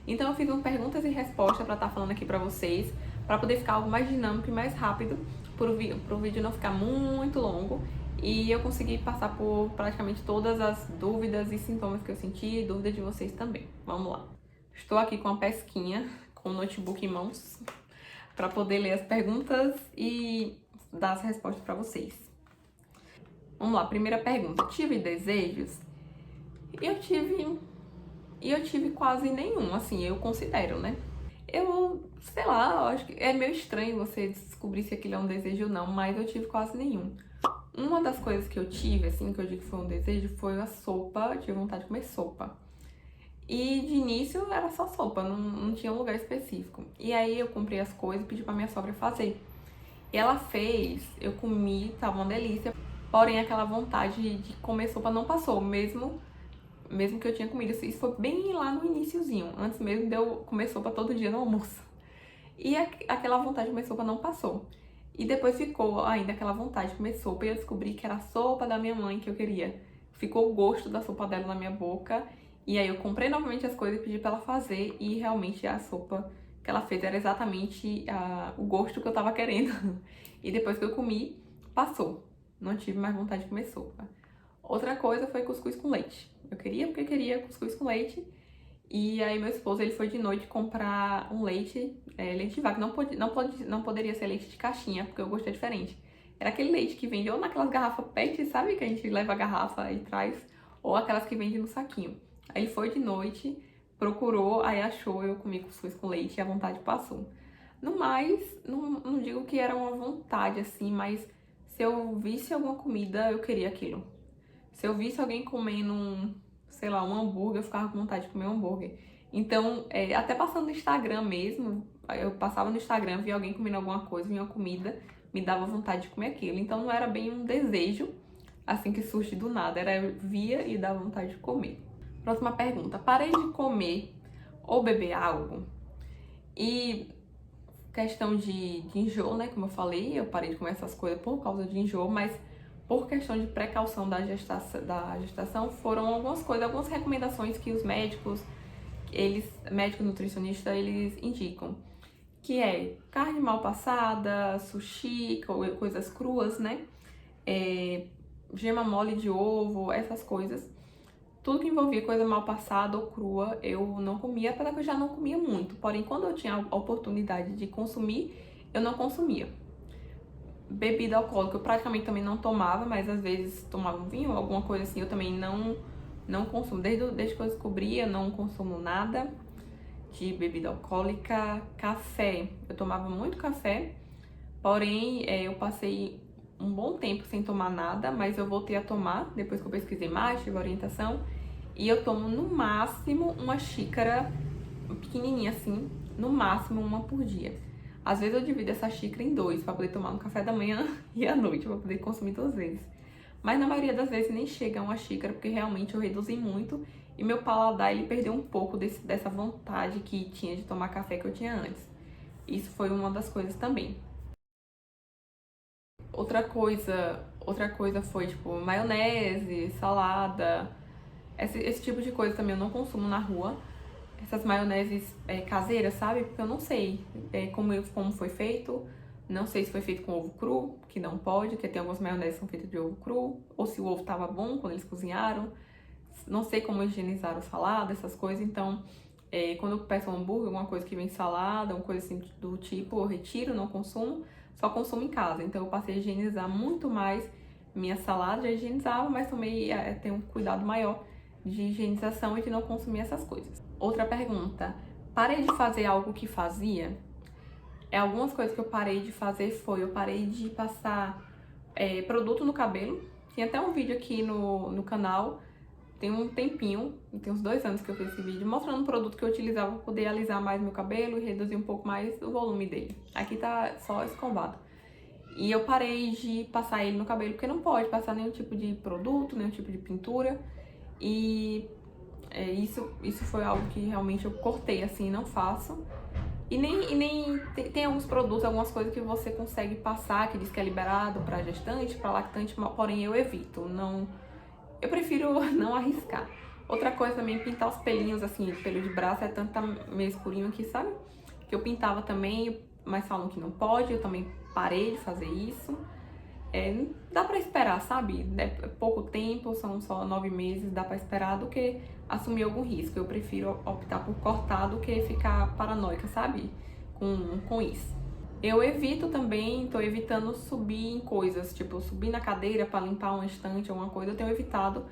Então eu fiz umas perguntas e respostas pra estar falando aqui pra vocês, pra poder ficar algo mais dinâmico e mais rápido, pro vídeo não ficar muito longo. E eu consegui passar por praticamente todas as dúvidas e sintomas que eu senti, e dúvidas de vocês também. Vamos lá. Estou aqui com a pesquinha, com o notebook em mãos, para poder ler as perguntas e dar as respostas para vocês. Vamos lá, primeira pergunta. Tive desejos? Eu tive quase nenhum, assim, eu considero, né? Sei lá, eu acho que é meio estranho você descobrir se aquilo é um desejo ou não, mas eu tive quase nenhum. Uma das coisas que eu tive, assim, que eu digo que foi um desejo, foi a sopa. Eu tive vontade de comer sopa. E de início era só sopa, não tinha um lugar específico. E aí eu comprei as coisas e pedi pra minha sogra fazer. E ela fez, eu comi, tava uma delícia. Porém, aquela vontade de comer sopa não passou, mesmo que eu tinha comido. Isso foi bem lá no iniciozinho, antes mesmo de eu comer sopa todo dia no almoço. E aquela vontade de comer sopa não passou. E depois ficou ainda aquela vontade de comer sopa e eu descobri que era a sopa da minha mãe que eu queria. Ficou o gosto da sopa dela na minha boca. E aí eu comprei novamente as coisas e pedi pra ela fazer. E realmente a sopa que ela fez era exatamente o gosto que eu tava querendo. E depois que eu comi, passou. Não tive mais vontade de comer sopa. Outra coisa foi cuscuz com leite. Eu queria porque queria cuscuz com leite. E aí meu esposo, ele foi de noite comprar um leite, leite de vaca. Não poderia ser leite de caixinha, porque o gosto é diferente. Era aquele leite que vende ou naquelas garrafas PET, sabe? Que a gente leva a garrafa e traz, ou aquelas que vende no saquinho. Aí ele foi de noite, procurou, aí achou, eu comi cuscuz com leite e a vontade passou. No mais, não digo que era uma vontade assim, mas se eu visse alguma comida, eu queria aquilo. Se eu visse alguém comendo sei lá, um hambúrguer, eu ficava com vontade de comer um hambúrguer. Então, até passando no Instagram mesmo, eu passava no Instagram, via alguém comendo alguma coisa, via uma comida, me dava vontade de comer aquilo. Então não era bem um desejo, assim, que surge do nada, era eu via e dava vontade de comer. Próxima pergunta. Parei de comer ou beber algo? E questão de enjoo, né, como eu falei, eu parei de comer essas coisas por causa de enjoo, mas por questão de precaução da gestação, foram algumas coisas, algumas recomendações que os médicos nutricionistas, eles indicam. Que é carne mal passada, sushi, coisas cruas, né? Gema mole de ovo, essas coisas. Tudo que envolvia coisa mal passada ou crua, eu não comia, apesar que eu já não comia muito. Porém, quando eu tinha a oportunidade de consumir, eu não consumia. Bebida alcoólica eu praticamente também não tomava, mas às vezes tomava um vinho, alguma coisa assim, eu também não consumo. Desde que eu descobri, eu não consumo nada de bebida alcoólica. Café, eu tomava muito café, porém eu passei um bom tempo sem tomar nada, mas eu voltei a tomar depois que eu pesquisei mais, tive orientação, e eu tomo no máximo uma xícara pequenininha assim, no máximo uma por dia. Às vezes eu divido essa xícara em dois, pra poder tomar no café da manhã e à noite, pra poder consumir duas vezes. Mas na maioria das vezes nem chega a uma xícara, porque realmente eu reduzi muito e meu paladar, ele perdeu um pouco dessa vontade que tinha de tomar café que eu tinha antes. Isso foi uma das coisas também. Outra coisa foi, tipo, maionese, salada, esse tipo de coisa também eu não consumo na rua. Essas maioneses caseiras, sabe? Porque eu não sei como foi feito. Não sei se foi feito com ovo cru, que não pode, porque tem algumas maioneses que são feitas de ovo cru. Ou se o ovo tava bom quando eles cozinharam. Não sei como higienizaram salada, essas coisas. Então, quando eu peço um hambúrguer, alguma coisa que vem salada, uma coisa assim do tipo, eu retiro, não consumo. Só consumo em casa. Então, eu passei a higienizar muito mais minha salada. Já higienizava, mas também tenho um cuidado maior de higienização e de não consumir essas coisas. Outra pergunta. Parei de fazer algo que fazia? Algumas coisas que eu parei de fazer eu parei de passar produto no cabelo. Tinha até um vídeo aqui no canal, tem um tempinho, tem uns 2 anos que eu fiz esse vídeo, mostrando um produto que eu utilizava para poder alisar mais meu cabelo e reduzir um pouco mais o volume dele. Aqui tá só escovado. E eu parei de passar ele no cabelo, porque não pode passar nenhum tipo de produto, nenhum tipo de pintura. E isso foi algo que realmente eu cortei, assim, não faço. E nem tem alguns produtos, algumas coisas que você consegue passar, que diz que é liberado para gestante, para lactante, porém eu evito, não, eu prefiro não arriscar. Outra coisa também, pintar os pelinhos, assim, pelo de braço é tanto tá meio escurinho aqui, sabe? Que eu pintava também, mas falam que não pode, eu também parei de fazer isso. Dá pra esperar, sabe? É pouco tempo, são só 9 meses, dá pra esperar do que assumir algum risco. Eu prefiro optar por cortar do que ficar paranoica, sabe? Com isso. Eu evito também, tô evitando subir em coisas, tipo subir na cadeira pra limpar uma estante, alguma coisa, eu tenho evitado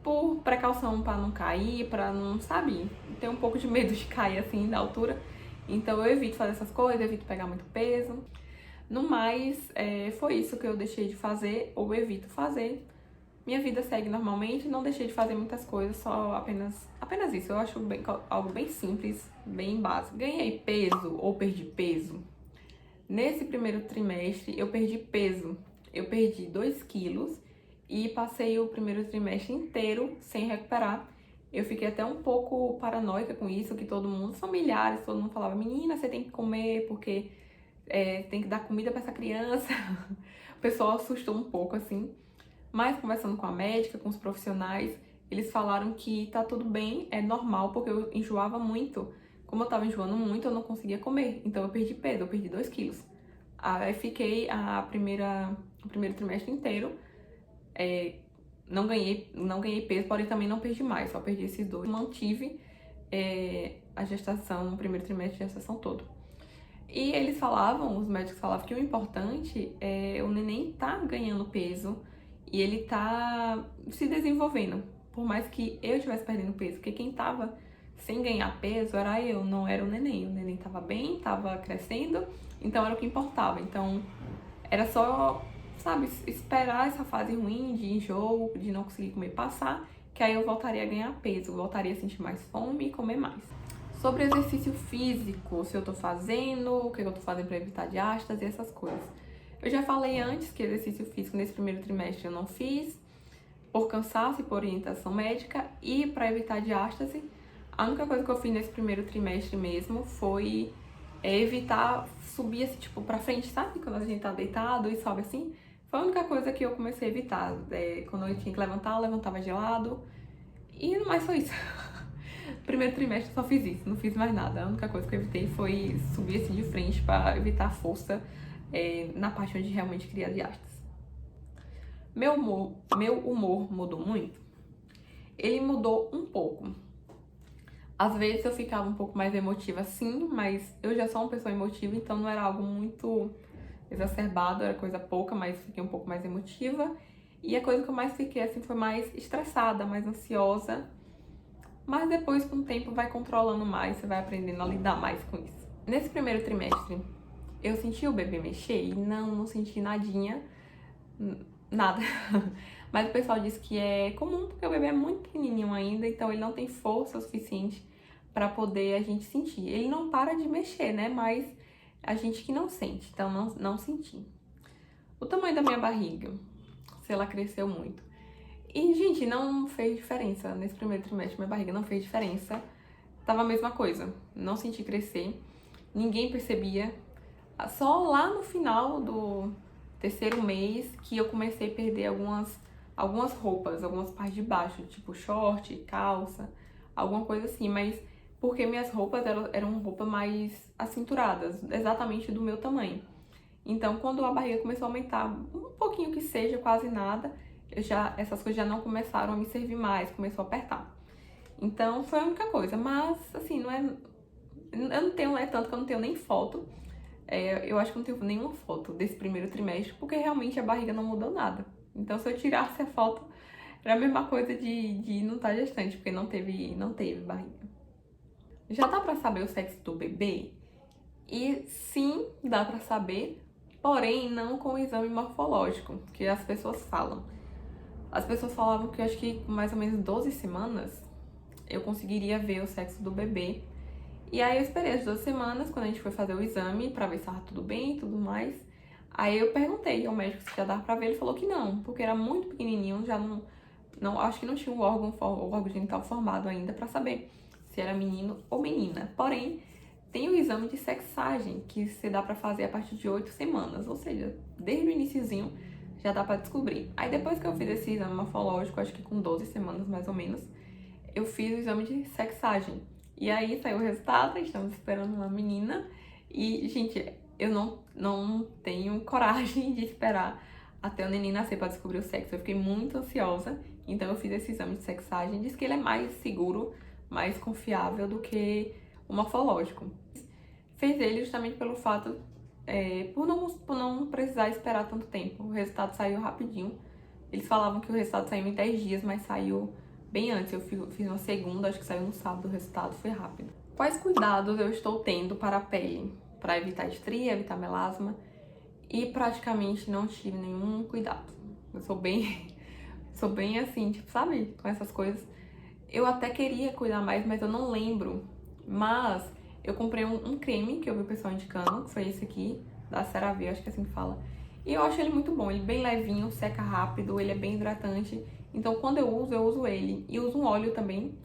por precaução pra não cair, pra não, sabe? Tenho um pouco de medo de cair assim da altura. Então eu evito fazer essas coisas, evito pegar muito peso. No mais, foi isso que eu deixei de fazer, ou evito fazer. Minha vida segue normalmente, não deixei de fazer muitas coisas, só apenas isso. Eu acho algo bem simples, bem básico. Ganhei peso ou perdi peso? Nesse primeiro trimestre, eu perdi peso. Eu perdi 2 quilos e passei o primeiro trimestre inteiro sem recuperar. Eu fiquei até um pouco paranoica com isso, que todo mundo, familiares, todo mundo falava, menina, você tem que comer porque tem que dar comida pra essa criança. O pessoal assustou um pouco, assim. Mas conversando com a médica, com os profissionais, eles falaram que tá tudo bem, é normal, porque eu enjoava muito. Como eu tava enjoando muito, eu não conseguia comer. Então eu perdi peso, eu perdi 2 quilos. Aí fiquei o primeiro trimestre inteiro, não ganhei peso, porém também não perdi mais, só perdi esses 2. Mantive a gestação, o primeiro trimestre de gestação todo. E eles falavam, os médicos falavam que o importante é o neném tá ganhando peso e ele tá se desenvolvendo. Por mais que eu estivesse perdendo peso, porque quem tava sem ganhar peso era eu, não era o neném. O neném tava bem, tava crescendo, então era o que importava. Então era só, sabe, esperar essa fase ruim de enjoo, de não conseguir comer passar, que aí eu voltaria a ganhar peso, voltaria a sentir mais fome e comer mais. Sobre exercício físico, se eu tô fazendo, o que eu tô fazendo pra evitar diástase e essas coisas. Eu já falei antes que exercício físico nesse primeiro trimestre eu não fiz, por cansaço e por orientação médica, e para evitar diástase, a única coisa que eu fiz nesse primeiro trimestre mesmo foi evitar subir assim, tipo, pra frente, sabe? Quando a gente tá deitado e sobe assim. Foi a única coisa que eu comecei a evitar. Quando eu tinha que levantar, eu levantava de lado. E não mais foi isso. Primeiro trimestre eu só fiz isso, não fiz mais nada. A única coisa que eu evitei foi subir assim de frente para evitar força na parte onde realmente queria diástase. Meu humor mudou muito? Ele mudou um pouco. Às vezes eu ficava um pouco mais emotiva, sim, mas eu já sou uma pessoa emotiva, então não era algo muito exacerbado, era coisa pouca, mas fiquei um pouco mais emotiva. E a coisa que eu mais fiquei assim foi mais estressada, mais ansiosa. Mas depois, com o tempo, vai controlando mais, você vai aprendendo a lidar mais com isso. Nesse primeiro trimestre, eu senti o bebê mexer e não senti nadinha, nada. Mas o pessoal disse que é comum porque o bebê é muito pequenininho ainda, então ele não tem força o suficiente para poder a gente sentir. Ele não para de mexer, né? Mas a gente que não sente, então não senti. O tamanho da minha barriga, se ela cresceu muito. E, gente, não fez diferença. Nesse primeiro trimestre, minha barriga não fez diferença. Tava a mesma coisa. Não senti crescer. Ninguém percebia. Só lá no final do terceiro mês que eu comecei a perder algumas roupas, algumas partes de baixo, tipo short, calça, alguma coisa assim. Mas porque minhas roupas eram roupas mais acinturadas, exatamente do meu tamanho. Então, quando a barriga começou a aumentar um pouquinho que seja, quase nada, essas coisas já não começaram a me servir mais, começou a apertar. Então foi a única coisa, mas assim, eu não tenho, é tanto que eu não tenho nem foto. Eu acho que não tenho nenhuma foto desse primeiro trimestre, porque realmente a barriga não mudou nada. Então se eu tirasse a foto, era a mesma coisa de não estar gestante, porque não teve barriga. Já dá pra saber o sexo do bebê? E sim, dá pra saber, porém não com o exame morfológico, que as pessoas falam. As pessoas falavam que eu acho que com mais ou menos 12 semanas eu conseguiria ver o sexo do bebê. E aí eu esperei as 12 semanas, quando a gente foi fazer o exame, pra ver se tava tudo bem e tudo mais. Aí eu perguntei ao médico se já dava pra ver, ele falou que não, porque era muito pequenininho, já não acho que não tinha o órgão genital formado ainda pra saber se era menino ou menina. Porém, tem o exame de sexagem, que se dá pra fazer a partir de 8 semanas, ou seja, desde o iniciozinho já dá pra descobrir. Aí depois que eu fiz esse exame morfológico, acho que com 12 semanas mais ou menos, eu fiz o exame de sexagem. E aí saiu o resultado, estamos esperando uma menina. E, gente, eu não tenho coragem de esperar até o neném nascer para descobrir o sexo. Eu fiquei muito ansiosa, então eu fiz esse exame de sexagem. Diz que ele é mais seguro, mais confiável do que o morfológico. Fez ele justamente pelo fato, por não precisar esperar tanto tempo. O resultado saiu rapidinho. Eles falavam que o resultado saiu em 10 dias, mas saiu bem antes. Eu fiz uma segunda, acho que saiu no sábado, o resultado foi rápido. Quais cuidados eu estou tendo para a pele? Para evitar estria, evitar melasma? E praticamente não tive nenhum cuidado. Eu sou bem assim, tipo, sabe? Com essas coisas. Eu até queria cuidar mais, mas eu não lembro. Mas eu comprei um creme que eu vi o pessoal indicando, que foi esse aqui, da CeraVe, acho que é assim que fala. E eu acho ele muito bom, ele é bem levinho, seca rápido, ele é bem hidratante. Então quando eu uso ele. E uso um óleo também,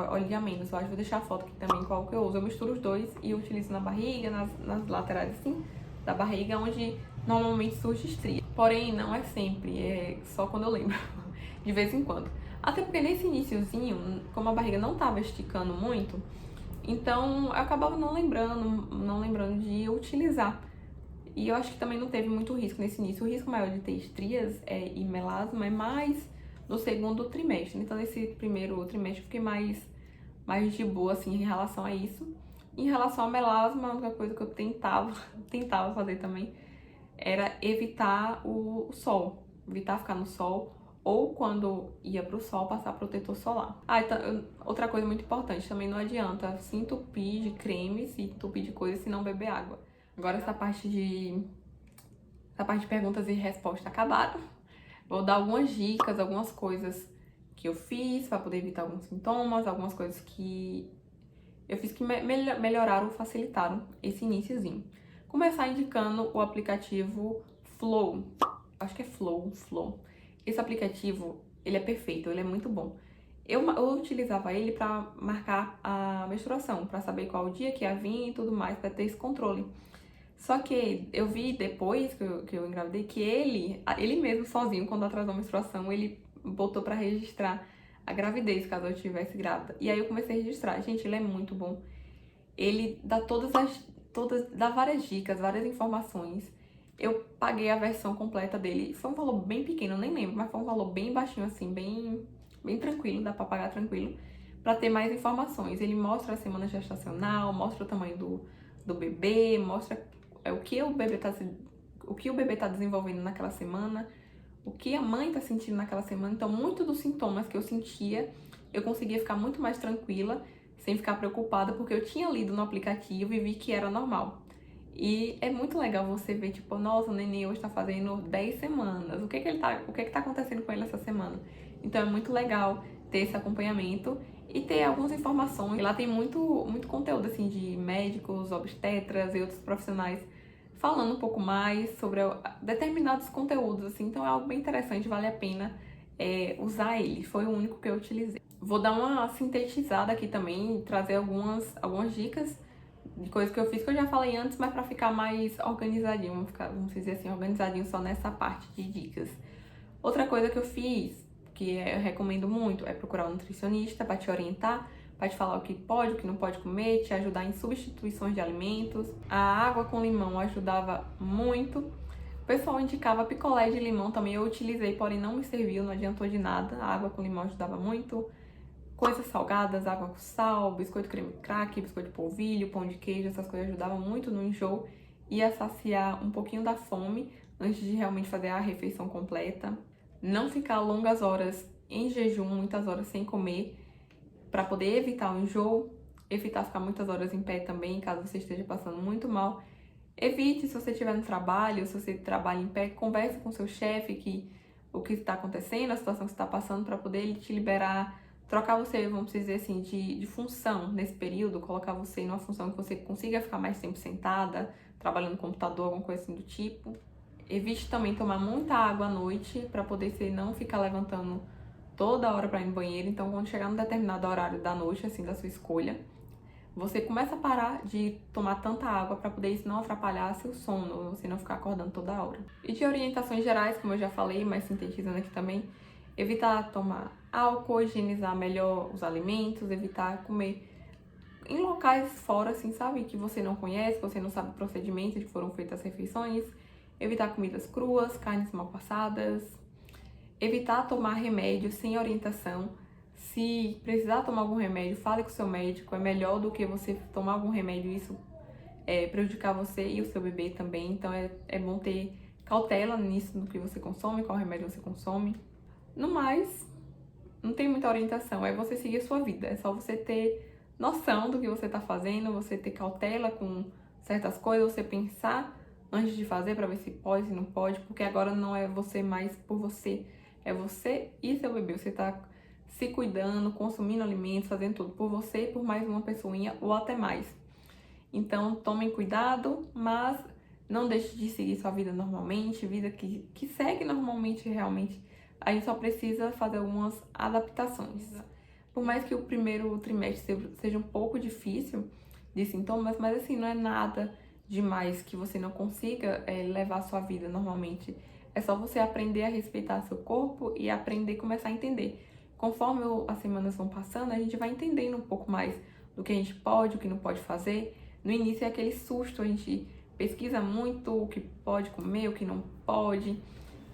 óleo de amêndoas. Eu acho que vou deixar a foto aqui também qual que eu uso. Eu misturo os dois e eu utilizo na barriga, nas laterais assim, da barriga, onde normalmente surge estria. Porém, não é sempre, é só quando eu lembro, de vez em quando. Até porque nesse iniciozinho, como a barriga não tava esticando muito, então eu acabava não lembrando de utilizar. E eu acho que também não teve muito risco nesse início. O risco maior de ter estrias e melasma é mais no segundo trimestre. Então, nesse primeiro trimestre, eu fiquei mais de boa, assim, em relação a isso. Em relação ao melasma, a única coisa que eu tentava fazer também era evitar o sol. Evitar ficar no sol. Ou quando ia pro sol, passar protetor solar. Então, outra coisa muito importante, também não adianta se entupir de creme, se entupir de coisa, se não beber água. Agora essa parte de perguntas e respostas acabaram. Vou dar algumas dicas, algumas coisas que eu fiz para poder evitar alguns sintomas, algumas coisas que eu fiz que melhoraram, facilitaram esse iniciozinho. Começar indicando o aplicativo Flow. Acho que é Flow. Esse aplicativo, ele é perfeito, ele é muito bom. Eu utilizava ele para marcar a menstruação, para saber qual o dia que ia vir e tudo mais, para ter esse controle. Só que eu vi depois que eu engravidei que ele mesmo sozinho, quando atrasou a menstruação, ele botou pra registrar a gravidez, caso eu estivesse grávida. E aí eu comecei a registrar. Gente, ele é muito bom. Ele dá dá várias dicas, várias informações. Eu paguei a versão completa dele. Foi um valor bem pequeno, eu nem lembro, mas foi um valor bem baixinho, assim, bem tranquilo, dá pra pagar tranquilo, pra ter mais informações. Ele mostra a semana gestacional, mostra o tamanho do bebê, mostra o que o bebê tá desenvolvendo naquela semana, o que a mãe tá sentindo naquela semana. Então, muitos dos sintomas que eu sentia, eu conseguia ficar muito mais tranquila, sem ficar preocupada, porque eu tinha lido no aplicativo e vi que era normal. E é muito legal você ver, tipo, nossa, o neném hoje tá fazendo 10 semanas, o que que tá acontecendo com ele essa semana? Então, é muito legal ter esse acompanhamento e ter algumas informações. E lá tem muito conteúdo, assim, de médicos, obstetras e outros profissionais falando um pouco mais sobre determinados conteúdos, assim. Então é algo bem interessante, vale a pena usar ele. Foi o único que eu utilizei. Vou dar uma sintetizada aqui também, trazer algumas dicas de coisas que eu fiz que eu já falei antes, mas para ficar mais organizadinho, vamos dizer assim, organizadinho só nessa parte de dicas. Outra coisa que eu fiz, que eu recomendo muito, é procurar um nutricionista para te orientar, para te falar o que pode, o que não pode comer, te ajudar em substituições de alimentos. A água com limão ajudava muito. O pessoal indicava picolé de limão também, eu utilizei, porém não me serviu, não adiantou de nada. A água com limão ajudava muito. Coisas salgadas, água com sal, biscoito creme crack, biscoito de polvilho, pão de queijo, essas coisas ajudavam muito no enjoo e a saciar um pouquinho da fome antes de realmente fazer a refeição completa. Não ficar longas horas em jejum, muitas horas sem comer, para poder evitar o enjoo, evitar ficar muitas horas em pé também, caso você esteja passando muito mal. Evite, se você estiver no trabalho, se você trabalha em pé, converse com seu chefe o que está acontecendo, a situação que você está passando, para poder ele te liberar, trocar você, vamos dizer assim, de função nesse período, colocar você numa função que você consiga ficar mais tempo sentada, trabalhando no computador, alguma coisa assim do tipo. Evite também tomar muita água à noite, para poder você não ficar levantando toda hora para ir no banheiro. Então, quando chegar num determinado horário da noite, assim, da sua escolha, você começa a parar de tomar tanta água para poder isso não atrapalhar seu sono, você não ficar acordando toda hora. E de orientações gerais, como eu já falei, mas sintetizando aqui também, evitar tomar álcool, higienizar melhor os alimentos, evitar comer em locais fora, assim, sabe? Que você não conhece, que você não sabe o procedimento de que foram feitas as refeições. Evitar comidas cruas, carnes mal passadas. Evitar tomar remédio sem orientação. Se precisar tomar algum remédio, fale com o seu médico. É melhor do que você tomar algum remédio e isso prejudicar você e o seu bebê também. Então é bom ter cautela nisso, no que você consome, qual remédio você consome. No mais, não tem muita orientação, é você seguir a sua vida. É só você ter noção do que você está fazendo, você ter cautela com certas coisas, você pensar antes de fazer para ver se pode, se não pode, porque agora não é você mais por você, é você e seu bebê. Você está se cuidando, consumindo alimentos, fazendo tudo por você e por mais uma pessoinha ou até mais. Então tomem cuidado, mas não deixe de seguir sua vida normalmente, vida que segue normalmente realmente. A gente só precisa fazer algumas adaptações. Por mais que o primeiro trimestre seja um pouco difícil de sintomas, mas assim, não é nada demais que você não consiga levar a sua vida normalmente. É só você aprender a respeitar seu corpo e aprender a começar a entender. Conforme as semanas vão passando, a gente vai entendendo um pouco mais do que a gente pode, o que não pode fazer. No início é aquele susto, a gente pesquisa muito o que pode comer, o que não pode.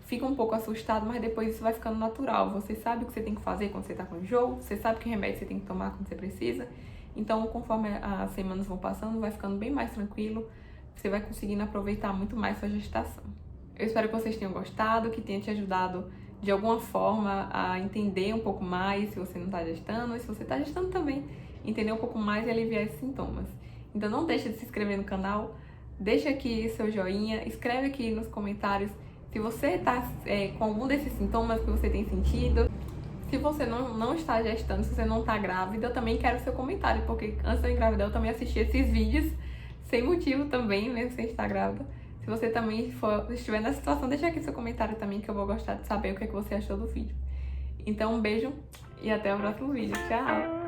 Fica um pouco assustado, mas depois isso vai ficando natural. Você sabe o que você tem que fazer quando você tá com enjoo, você sabe que remédio você tem que tomar quando você precisa. Então, conforme as semanas vão passando, vai ficando bem mais tranquilo. Você vai conseguindo aproveitar muito mais sua gestação. Eu espero que vocês tenham gostado, que tenha te ajudado de alguma forma a entender um pouco mais se você não tá gestando, e se você tá gestando também, entender um pouco mais e aliviar esses sintomas. Então não deixa de se inscrever no canal, deixa aqui seu joinha, escreve aqui nos comentários se você tá com algum desses sintomas que você tem sentido. Se você não está gestando, se você não tá grávida, eu também quero seu comentário, porque antes de eu engravidar eu também assisti esses vídeos sem motivo também, mesmo sem estar grávida. Se você também estiver nessa situação, deixa aqui seu comentário também, que eu vou gostar de saber o que é que você achou do vídeo. Então um beijo e até o próximo vídeo. Tchau!